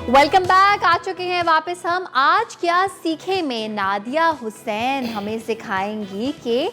Welcome back. आ चुके हैं वापस हम। आज क्या सीखे में नादिया हुसैन हमें सिखाएंगी कि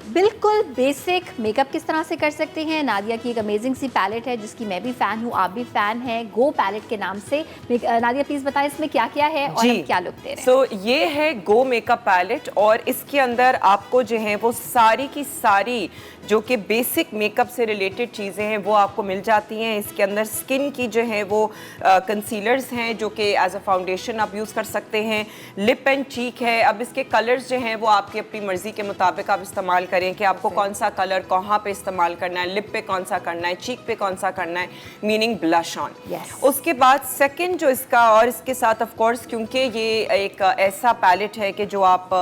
बिल्कुल बेसिक मेकअप किस तरह से कर सकते हैं। नादिया की एक अमेजिंग सी पैलेट है जिसकी मैं भी फ़ैन हूँ, आप भी फ़ैन हैं, गो पैलेट के नाम से। नादिया प्लीज़ बताएं इसमें क्या क्या है और हम क्या लुक दे रहे हैं। ये है गो मेकअप पैलेट और इसके अंदर आपको जो है वो सारी की सारी जो कि बेसिक मेकअप से रिलेटेड चीज़ें हैं वो आपको मिल जाती हैं। इसके अंदर स्किन की जो है वो कंसीलर्स हैं जो कि एज अ फाउंडेशन आप यूज़ कर सकते हैं। लिप एंड चीक है। अब इसके कलर्स जो हैं वो आपकी अपनी मर्ज़ी के मुताबिक आप इस्तेमाल करें कि आपको कौन सा कलर कहाँ पे इस्तेमाल करना है, लिप पे कौन सा करना है, चीक पे कौन सा करना है, मीनिंग ब्लश ऑन। उसके बाद सेकंड जो इसका और इसके साथ ऑफ कोर्स क्योंकि ये एक ऐसा पैलेट है कि जो आप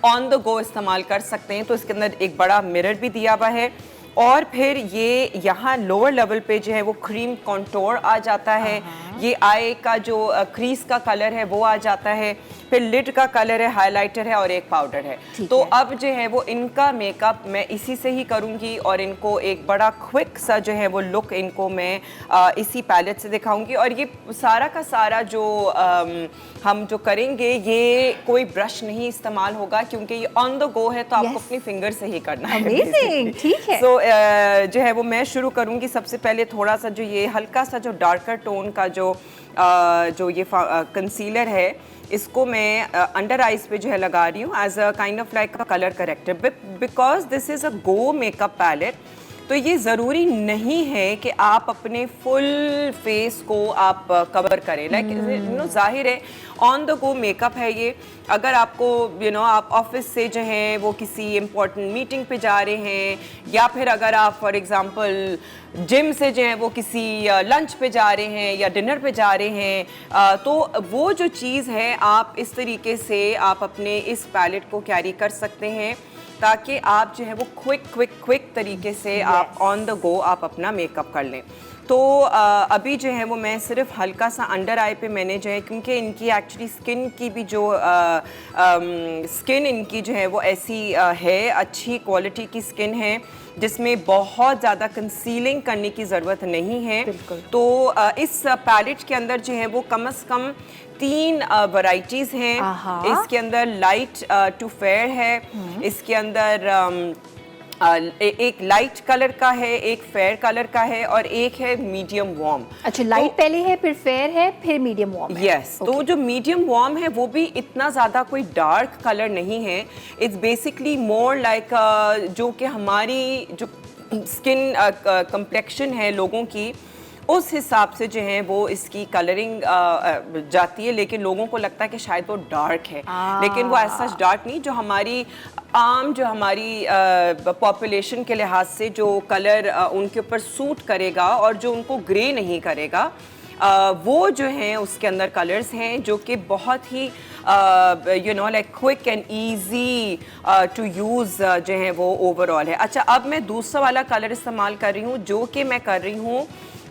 ऑन द गो इस्तेमाल कर सकते हैं तो इसके अंदर एक बड़ा मिरर भी दिया हुआ है और फिर ये यहाँ लोअर लेवल पे जो है वो क्रीम कॉन्टोर आ जाता है। ये आई का जो क्रीज का कलर है वो आ जाता है, फिर लिड का कलर है, हाइलाइटर है और एक पाउडर है। तो अब जो है वो इनका मेकअप मैं इसी से ही करूँगी और इनको एक बड़ा क्विक सा जो है वो लुक इनको मैं इसी पैलेट से दिखाऊंगी। और ये सारा का सारा जो हम जो करेंगे ये कोई ब्रश नहीं इस्तेमाल होगा क्योंकि ये ऑन द गो है तो आपको अपनी फिंगर से ही करना है। अमेजिंग, ठीक है। जो है वो मैं शुरू करूँगी। सबसे पहले थोड़ा सा जो ये हल्का सा जो डार्कर टोन का जो ये कंसीलर है इसको मैं अंडर आइज पे जो है लगा रही हूँ as a kind of like a colour character because this is a go makeup palette. तो ये ज़रूरी नहीं है कि आप अपने फुल फेस को आप कवर करें। लाइक जाहिर है ऑन द गो मेकअप है ये। अगर आपको आप ऑफिस से जो है वो किसी इम्पोर्टेंट मीटिंग पे जा रहे हैं या फिर अगर आप फॉर एग्जांपल जिम से जो है वो किसी लंच पे जा रहे हैं या डिनर पे जा रहे हैं तो वो जो चीज़ है आप इस तरीके से आप अपने इस पैलेट को कैरी कर सकते हैं ताकि आप जो है वो क्विक तरीके से आप ऑन द गो आप अपना मेकअप कर लें। तो अभी जो है वो मैं सिर्फ हल्का सा अंडर आई पे मैंने जो है क्योंकि इनकी एक्चुअली स्किन की भी जो स्किन इनकी जो है वो ऐसी है, अच्छी क्वालिटी की स्किन है जिसमें बहुत ज़्यादा कंसीलिंग करने की ज़रूरत नहीं है। तो इस पैलेट के अंदर जो है वो कम से कम 3 वैरायटीज़ हैं। इसके अंदर लाइट टू फेयर है, इसके अंदर एक लाइट कलर का है, एक फेयर कलर का है और एक है मीडियम वार्म। अच्छा, लाइट पहले है फिर फेयर है फिर मीडियम वार्म है। यस, तो जो मीडियम वार्म है वो भी इतना ज़्यादा कोई डार्क कलर नहीं है। इट्स बेसिकली मोर लाइक जो कि हमारी जो स्किन कंप्लेक्शन है लोगों की उस हिसाब से जो है वो इसकी कलरिंग जाती है। लेकिन लोगों को लगता है कि शायद वो डार्क है लेकिन वो ऐसा डार्क नहीं। जो हमारी आम जो हमारी पॉपुलेशन के लिहाज से जो कलर उनके ऊपर सूट करेगा और जो उनको ग्रे नहीं करेगा वो जो हैं उसके अंदर कलर्स हैं जो कि बहुत ही like quick and easy to use जो है वो ओवरऑल है। अच्छा, अब मैं दूसरा वाला कलर इस्तेमाल कर रही हूँ जो कि मैं कर रही हूँ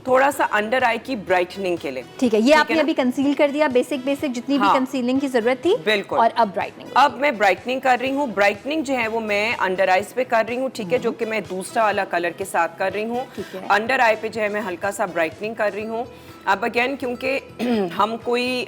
थोड़ा सा अंडर आई की ब्राइटनिंग के लिए। ठीक है, ये आपने अभी कंसील कर दिया बेसिक जितनी भी कंसीलिंग की जरूरत थी। बिल्कुल। और अब ब्राइटनिंग, अब मैं ब्राइटनिंग कर रही हूँ। ब्राइटनिंग जो है वो मैं अंडर आईज पे कर रही हूँ, ठीक है, जो कि मैं दूसरा वाला कलर के साथ कर रही हूँ। अंडर आई पे जो है मैं हल्का सा ब्राइटनिंग कर रही हूँ। अब अगेन क्योंकि हम कोई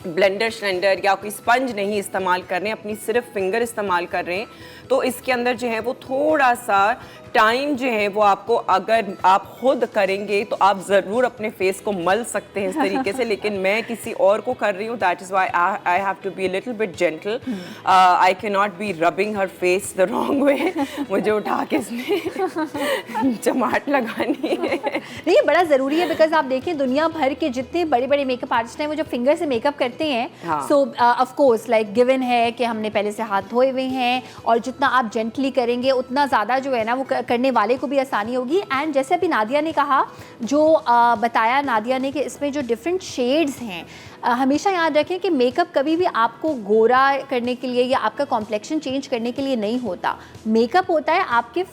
ब्लेंडर श्लेंडर या कोई स्पंज नहीं इस्तेमाल कर रहे हैं, अपनी सिर्फ फिंगर इस्तेमाल कर रहे हैं, तो इसके अंदर जो है वो थोड़ा सा टाइम जो है वो आपको अगर आप खुद करेंगे तो आप ज़रूर अपने फेस को मल सकते हैं इस तरीके से। लेकिन मैं किसी और को कर रही हूँ, that is why I have to be a little bit gentle. I can not be rubbing her face the wrong way. मुझे उठा के इसमें चमाट लगानी है। नहीं, ये बड़ा ज़रूरी है बिकॉज आप देखें दुनिया भर के जितने बड़े बड़े मेकअप आर्टिस्ट हैं वो जब फिंगर से मेकअप करते हैं सो ऑफ कोर्स लाइक गिवन है कि हमने पहले से हाथ धोए हुए हैं और जितना आप जेंटली करेंगे उतना ज़्यादा जो है ना वो करने वाले को भी आसानी होगी। एंड जैसे अभी नादिया ने कहा, जो बताया नादिया ने कि इसमें जो डिफरेंट शेड्स हैं हमेशा याद रखें कि मेकअप कभी भी आपको गोरा करने के लिए या आपका कॉम्प्लेक्शन चेंज करने के लिए नहीं होता। मेकअप होता है आपके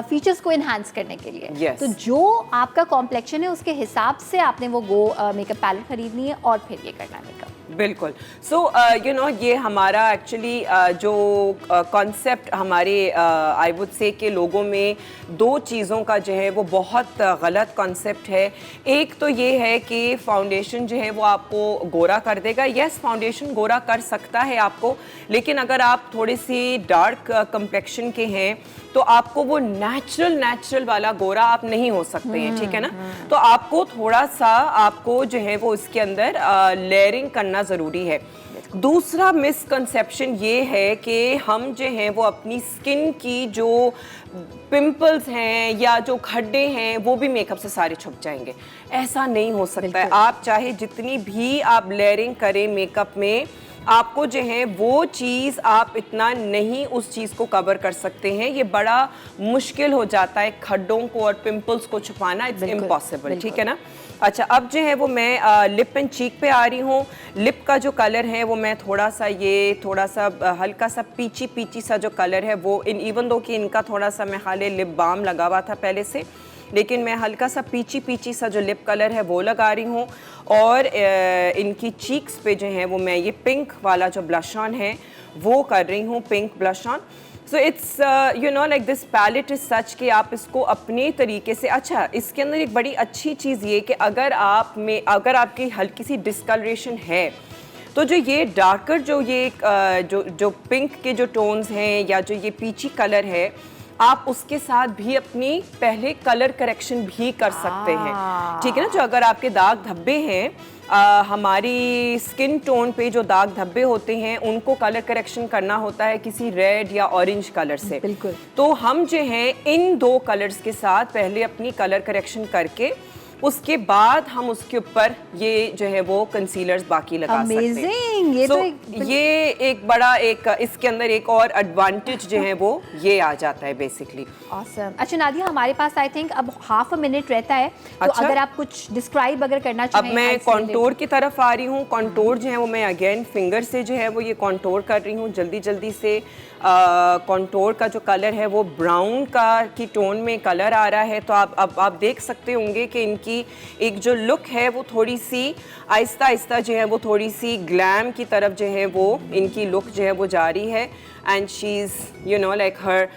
फीचर्स को इन्हांस करने के लिए। Yes. तो जो आपका कॉम्प्लेक्शन है उसके हिसाब से आपने वो मेकअप पैलेट खरीदनी है और फिर ये करना है मेकअप। बिल्कुल। सो यू नो ये हमारा एक्चुअली जो कॉन्सेप्ट हमारे आई वुड से के लोगों में दो चीज़ों का जो है वो बहुत गलत कॉन्सेप्ट है। एक तो ये है कि फाउंडेशन जो है वो आपको गोरा कर देगा। यस, फाउंडेशन गोरा कर सकता है आपको, लेकिन अगर आप थोड़ी सी डार्क कंप्लेक्शन के हैं तो आपको वो नेचुरल वाला गोरा आप नहीं हो सकते हैं, ठीक है ना। तो आपको थोड़ा सा आपको जो है वो इसके अंदर लेयरिंग करना ज़रूरी है। दूसरा मिसकंसेप्शन ये है कि हम जो हैं वो अपनी स्किन की जो पिंपल्स हैं या जो खड्डे हैं वो भी मेकअप से सारे छुप जाएंगे। ऐसा नहीं हो सकता है। आप चाहे जितनी भी आप लेयरिंग करें मेकअप में, आपको जो है वो चीज़ आप इतना नहीं उस चीज़ को कवर कर सकते हैं। ये बड़ा मुश्किल हो जाता है खड्डों को और पिंपल्स को छुपाना। इट्स इम्पॉसिबल, ठीक है ना। अच्छा, अब जो है वो मैं लिप एंड चीक पे आ रही हूँ। लिप का जो कलर है वो मैं थोड़ा सा हल्का सा पीची सा जो कलर है वो इवन दो कि इनका थोड़ा सा मैं खाली लिप बाम लगा हुआ था पहले से, लेकिन मैं हल्का सा पीची सा जो लिप कलर है वो लगा रही हूँ। और इनकी चीक्स पे जो है वो मैं ये पिंक वाला जो ब्लश ऑन है वो कर रही हूँ, pink blush on. So it's you know like this palette is such कि आप इसको अपने तरीके से। अच्छा, इसके अंदर एक बड़ी अच्छी चीज़ ये कि अगर आपकी हल्की सी डिस्कलरेशन है तो जो ये डार्कर जो पिंक के जो टोन्स हैं या जो ये पीची कलर है, आप उसके साथ भी अपनी पहले कलर करेक्शन भी कर सकते हैं, ठीक है ना। जो अगर आपके दाग धब्बे हैं, हमारी स्किन टोन पे जो दाग धब्बे होते हैं उनको कलर करेक्शन करना होता है किसी रेड या ऑरेंज कलर से। बिल्कुल। तो हम जो हैं इन दो कलर्स के साथ पहले अपनी कलर करेक्शन करके उसके बाद हम उसके ऊपर ये जो है वो कंसीलर्स बाकी लगा सकते हैं। ये तो ये एक बड़ा इसके अंदर एक और एडवांटेज जो है वो ये आ जाता है बेसिकली। ऑसम। अच्छा नादिया, हमारे पास आई थिंक अब हाफ अ मिनट रहता है, तो अच्छा? अगर आप कुछ डिस्क्राइब अगर करना चाहें। अब मैं कॉन्टोर की तरफ आ रही हूँ। कॉन्टोर जो है वो मैं अगेन फिंगर से जो है वो ये कॉन्टोर कर रही हूँ जल्दी से। कॉन्टोर का जो कलर है वो ब्राउन की टोन में कलर आ रहा है। तो आप देख सकते होंगे कि इनकी एक जो लुक है वो थोड़ी सी आहिस्ता जो है वो थोड़ी सी ग्लैम की तरफ जो है वो इनकी लुक जो है वो जा रही है। And she is you know like her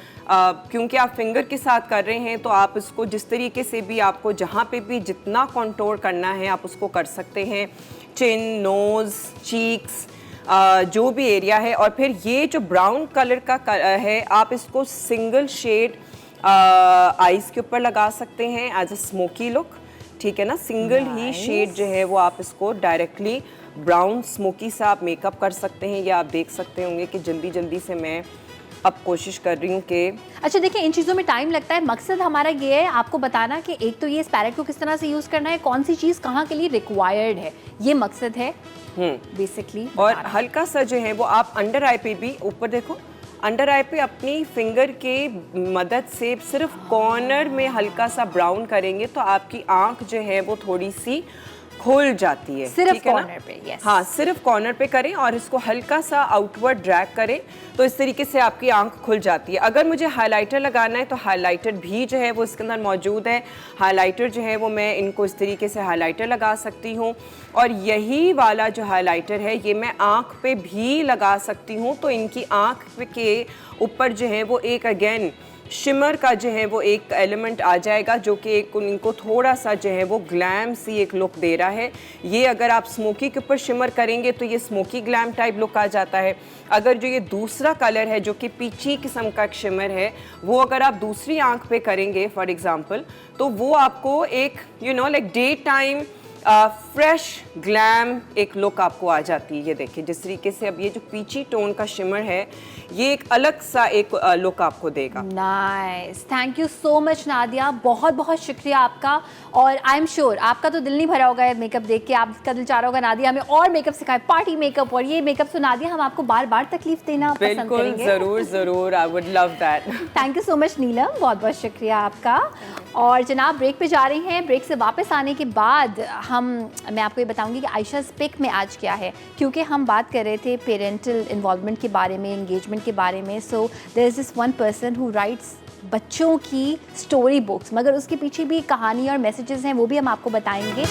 क्योंकि आप फिंगर के साथ कर रहे हैं तो आप इसको जिस तरीके से भी आपको जहाँ पे भी जितना कॉन्टोर करना है आप उसको कर सकते हैं। चिन, नोज़, चीक्स, जो भी एरिया है। और फिर ये जो ब्राउन कलर का है आप इसको सिंगल शेड आईज के ऊपर लगा सकते हैं एज अ स्मोकी लुक, ठीक है ना। सिंगल ही शेड जो है वो आप इसको डायरेक्टली ब्राउन स्मोकी सा आप मेकअप कर सकते हैं। या आप देख सकते होंगे कि जल्दी से मैं अब कोशिश कर रही हूँ कि अच्छा देखिए, इन चीज़ों में टाइम लगता है। मकसद हमारा ये है आपको बताना कि एक तो ये इस पैलेट को किस तरह से यूज़ करना है, कौन सी चीज़ कहाँ के लिए रिक्वायर्ड है, ये मकसद है बेसिकली। और हल्का सा जो है वो आप अंडर आई पे भी, ऊपर देखो अंडर आई पे अपनी फिंगर के मदद से सिर्फ कॉर्नर में हल्का सा ब्राउन करेंगे तो आपकी आंख जो है वो थोड़ी सी खुल जाती है। सिर्फ कॉर्नर पे, यस। हाँ, सिर्फ कॉर्नर पे करें और इसको हल्का सा आउटवर्ड ड्रैग करें तो इस तरीके से आपकी आंख खुल जाती है। अगर मुझे हाइलाइटर लगाना है तो हाइलाइटर भी जो है वो इसके अंदर मौजूद है। हाइलाइटर जो है वो मैं इनको इस तरीके से हाइलाइटर लगा सकती हूँ। और यही वाला जो हाइलाइटर है ये मैं आंख पे भी लगा सकती हूँ। तो इनकी आंख के ऊपर जो है वो एक अगेन शिमर का जो है वो एक एलिमेंट आ जाएगा जो कि इनको थोड़ा सा जो है वो ग्लैम सी एक लुक दे रहा है। ये अगर आप स्मोकी के ऊपर शिमर करेंगे तो ये स्मोकी ग्लैम टाइप लुक आ जाता है। अगर जो ये दूसरा कलर है जो कि पीची किस्म का एक शिमर है वो अगर आप दूसरी आंख पे करेंगे फॉर एग्जांपल तो वो आपको एक you know like day time fresh glam एक लुक आपको आ जाती है। ये देखिए जिस तरीके से अब ये जो पीची टोन का शिमर है ये एक अलग सा एक लुक आपको देगा। Nice, thank you so much Nadia, बहुत बहुत शुक्रिया आपका। और आई एम श्योर आपका तो दिल नहीं भरा होगा मेकअप देख के, आपका दिल चाह रहा होगा नादिया हमें और मेकअप सिखाए, पार्टी मेकअप और ये मेकअप। तो नादिया हम आपको बार बार तकलीफ देना पसंद करेंगे। जरूर, I would love that. Thank you so much Neelam, बहुत बहुत शुक्रिया आपका। और जनाब ब्रेक पे जा रही हैं। ब्रेक से वापस आने के बाद मैं आपको ये बताऊंगी कि आयशा पिक में आज क्या है, क्योंकि हम बात कर रहे थे पेरेंटल इन्वॉल्वमेंट के बारे में, एंगेजमेंट के बारे में। So there is this one person who writes बच्चों की स्टोरी बुक्स, मगर उसके पीछे भी कहानी और मैसेजेस हैं, वो भी हम आपको बताएंगे।